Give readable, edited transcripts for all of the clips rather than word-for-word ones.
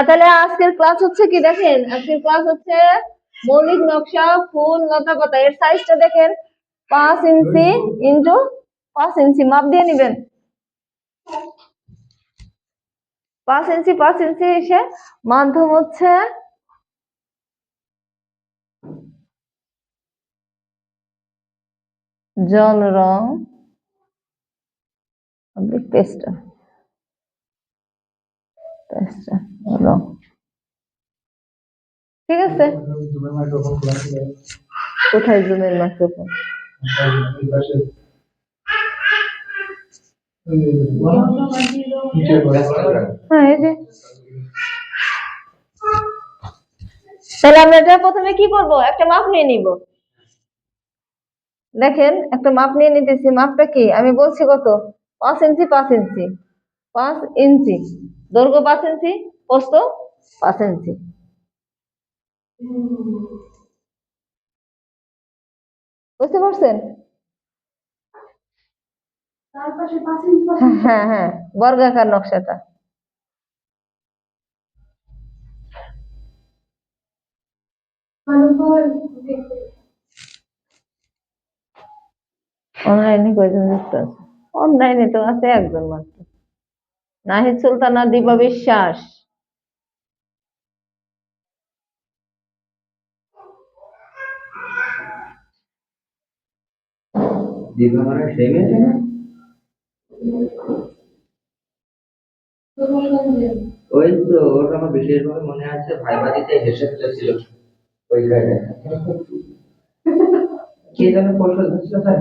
তাহলে আজকের ক্লাস হচ্ছে কি দেখেন, আজকের ক্লাস হচ্ছে মৌলিক নকশা ফুল লতা পাতা। এর সাইজটা দেখেন 5 ইঞ্চি ইন্টু 5 ইঞ্চি, মাপ দিয়ে নিবেন। 5 ইঞ্চি 5 ইঞ্চি এসে মাধ্যম হচ্ছে জল রং পেস্টার রং। ঠিক আছে, কোথায় জুমের মাইক্রোফোন? হ্যাঁ, এই যে। তাহলে আমরা এটা প্রথমে কি করব, একটা মাপ নিয়ে নিব। দেখেন একটা মাপ নিয়ে নিতেছি। মাপটা কি আমি বলছি, কত? 5 ইঞ্চি 5 ইঞ্চি 5 ইঞ্চি, দৈর্ঘ্য 5 ইঞ্চি, প্রস্থ 5 ইঞ্চি। বুঝতে পারছেন? হ্যাঁ হ্যাঁ, বর্গাকার নকশাটা। অনলাইনে কয়জন যুক্ত আছে? অনলাইনে তো আছে একজন মাত্র, নাহিদ সুলতানা, দীপা বিশ্বাস। দীপা মানে সেই মেয়েটা না? ওই তো, ওটা আমার বিশেষভাবে মনে আছে, ভাইবা দিতে হেসে ফেলেছিল ওই জায়গায়। কে যেন প্রশ্ন দিচ্ছিল স্যার,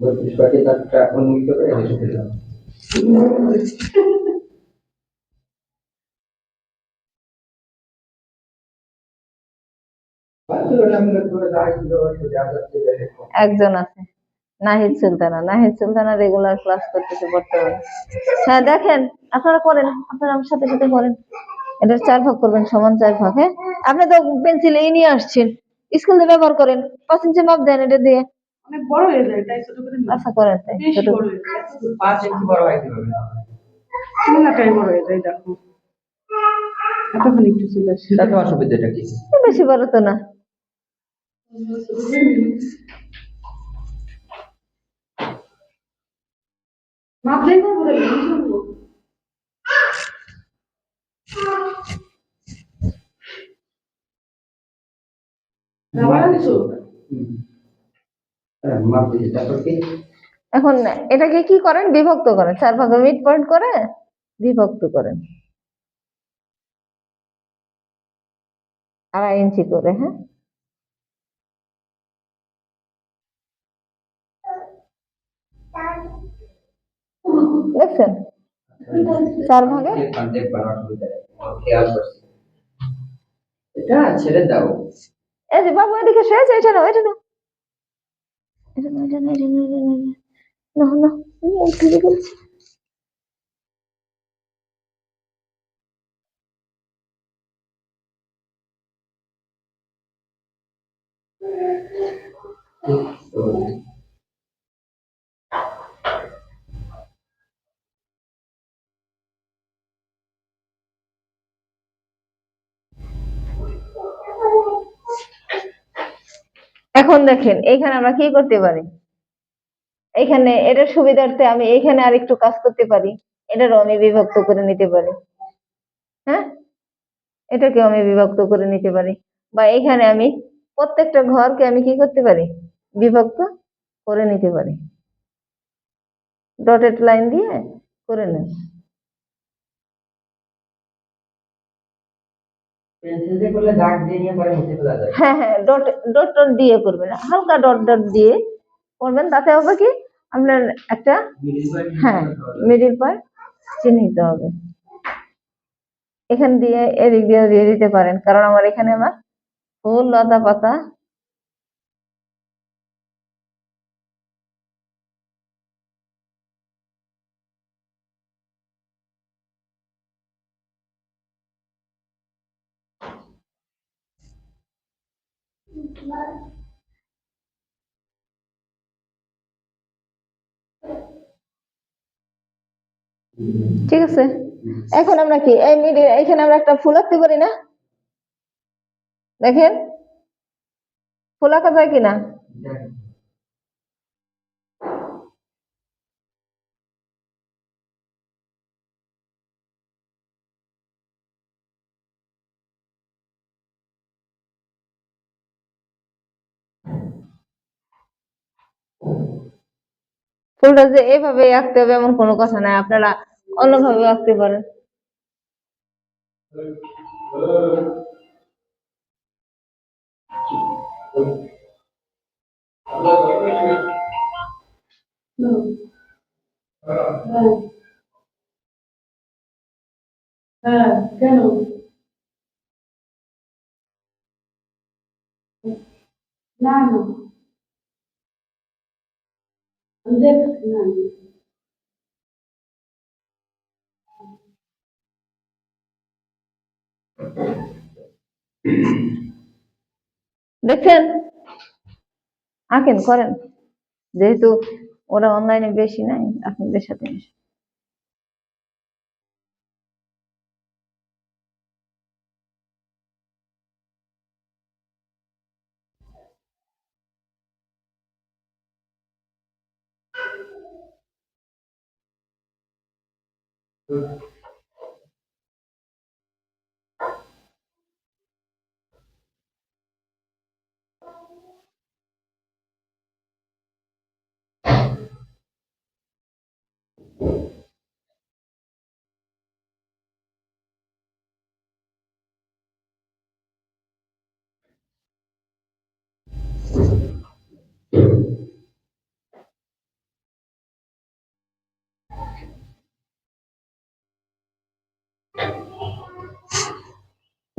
32 পাটি তারটা উন্মুক্ত করে হেসে ফেললাম। একজন আছে নাহিদ সুলতানা। নাহিদ সুলতানা রেগুলার ক্লাস করতেছে বর্তমানে। হ্যাঁ দেখেন, আপনারা করেন, আপনারা আমার সাথে সাথে করেন। এটা 4 ভাগ করবেন, সমান 4 ভাগ। হ্যাঁ, আপনি তো পেন্সিল এই নিয়ে আসছেন, স্কুলে ব্যবহার করেন। 5 ইঞ্চি মাপ দেন এটা দিয়ে। অনেক বড় হয়ে যায়, তাই ছোট করে আচ্ছা করেন, তাই ছোট। 5 ইঞ্চি বড় হয় কিভাবে? টাই বড় হয়ে যায়, দেখো এতক্ষণ একটু ছিল। তাতে অসুবিধাটা কি? বেশি বড় তো না। মাপ দেই না বলে এখন এটাকে কি করেন, বিভক্ত করেন, 4 ভাগে মিড পয়েন্ট করে বিভক্ত করেন 2.5 ইঞ্চি করে। হ্যাঁ, দেখছেন 4 ভাগে। এটা ছেড়ে দাও। এই যে বাবু এদিকে এসে, এটা নাও, এটা নাও, এটা নাও, এটা নাও, এটা নাও, এটা নাও, নাও, নাও, উঠে গেছে। এখন দেখেন এইখানে আমরা কি করতে পারি, এইখানে এটার সুবিধার্থে আমি এইখানে আরেকটু কাজ করতে পারি। এটারও আমি বিভক্ত করে নিতে পারি। হ্যাঁ, এটাকেও আমি বিভক্ত করে নিতে পারি। বা এখানে আমি প্রত্যেকটা ঘরকে আমি কি করতে পারি, বিভক্ত করে নিতে পারি। ডটেড লাইন দিয়ে করে নেন। পেন্সিল দিয়ে করলে দাগ দিয়ে নিয়ে পরে মুছে ফেলা যায়। হ্যাঁ হ্যাঁ, ডট ডট ডট দিয়ে করবেন, হালকা ডট ডট দিয়ে করবেন। তাতে হবে কি, আপনার একটা, হ্যাঁ, মিডিল পয়েন্ট চিহ্নিত হবে। এখান দিয়ে এদিক দিয়ে দিয়ে দিতে পারেন, কারণ আমার এখানে আমার ফুল লতা পাতা। ঠিক আছে। এখন আমরা কি এই মিডিল এখানে আমরা একটা ফুল আঁকতে পারি না? দেখেন ফুল আঁকা যায় কিনা? ফুলটা যে এভাবে আঁকতে হবে এমন কোনো কথা নাই, আপনারা অন্যভাবে আঁকতে পারেন। হ্যাঁ, কেন? না না, আমি দেখছি না। দেখছেন, আঁকেন করেন, যেহেতু ওরা অনলাইনে বেশি নাই আপনাদের সাথে মিশে।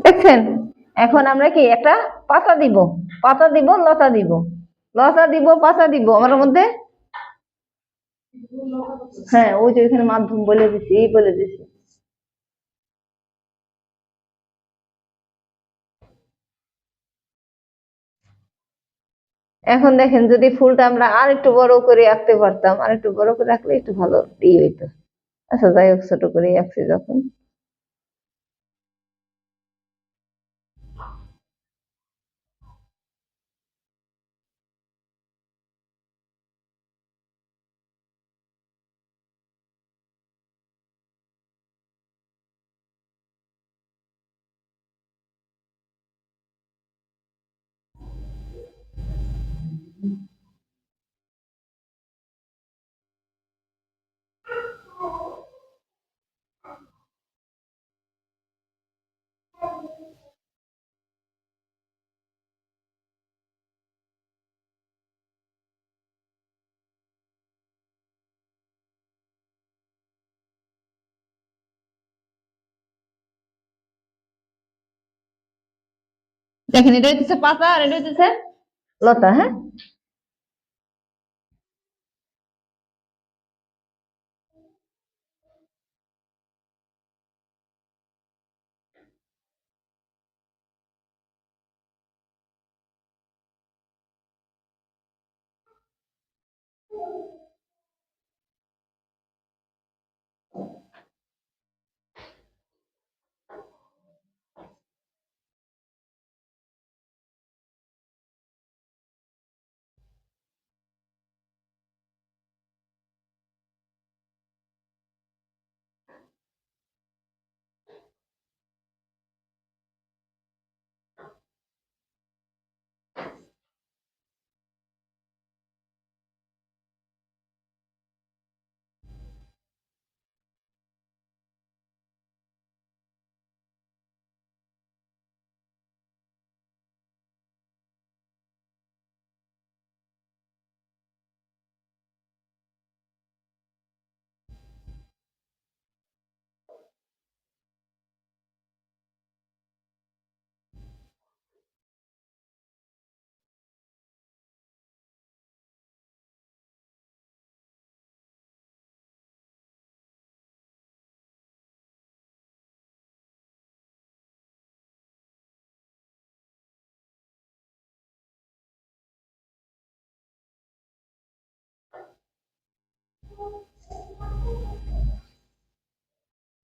দেখছেন, এখন আমরা কি একটা পাতা দিব, পাতা দিব, লতা দিব, লতা দিব, পাতা দিব আমার মধ্যে। হ্যাঁ, ওই যে ওইখানে মাধ্যম বলে দিছি, এই বলে দিছি। এখন দেখেন যদি ফুলটা আমরা আর একটু বড় করে আঁকতে পারতাম, আর একটু বড় করে আঁকলে একটু ভালো হইতো। আচ্ছা যাই হোক, ছোট করে আঁকছি যখন। দেখেন এটা হচ্ছে পাতা আর এটা হচ্ছে লতা। হ্যাঁ,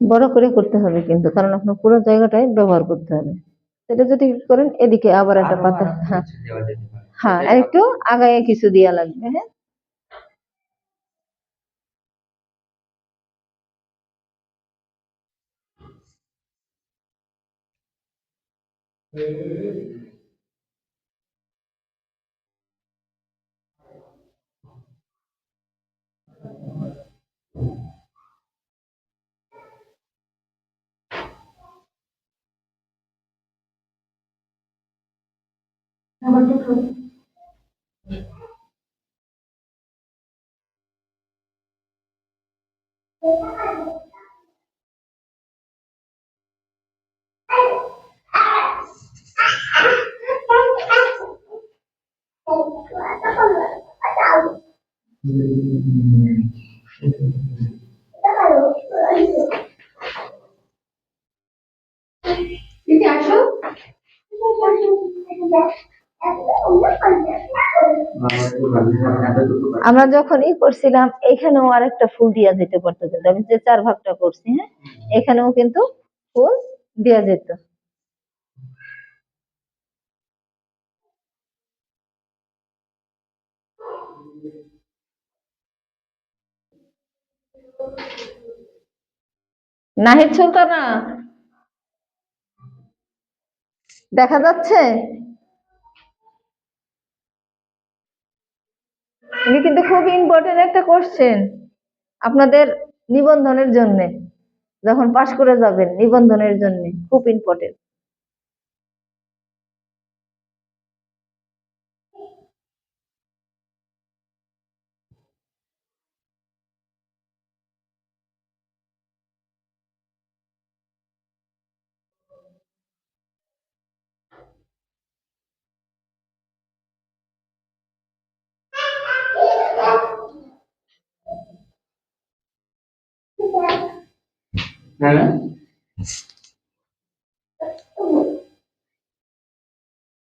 বড় করে করতে হবে কিন্তু, কারণ আপনার পুরো জায়গাটাই ব্যবহার করতে হবে। সেটা যদি করেন এদিকে আবার একটা আরো পাতা, বাড়ানো হ্যাঁ কিছু দেওয়া যেতে পারে, হ্যাঁ, সেটাই আর ভালো। একটু আগায় কিছু দেওয়া লাগবে। হ্যাঁ, আমরা যখন করছিলাম এখানেও আরেকটা ফুল দেওয়া যেতে পারতো, কিন্তু আমি যে 4 ভাগটা করছি, হ্যাঁ, এখানেও কিন্তু ফুল দেওয়া যেত। নাহিদ সুলতানা, দেখা যাচ্ছে? এটা কিন্তু খুব ইম্পর্টেন্ট একটা কোশ্চেন আপনাদের নিবন্ধনের জন্য, যখন পাশ করে যাবেন নিবন্ধনের জন্য খুব ইম্পর্টেন্ট। হ্যাঁ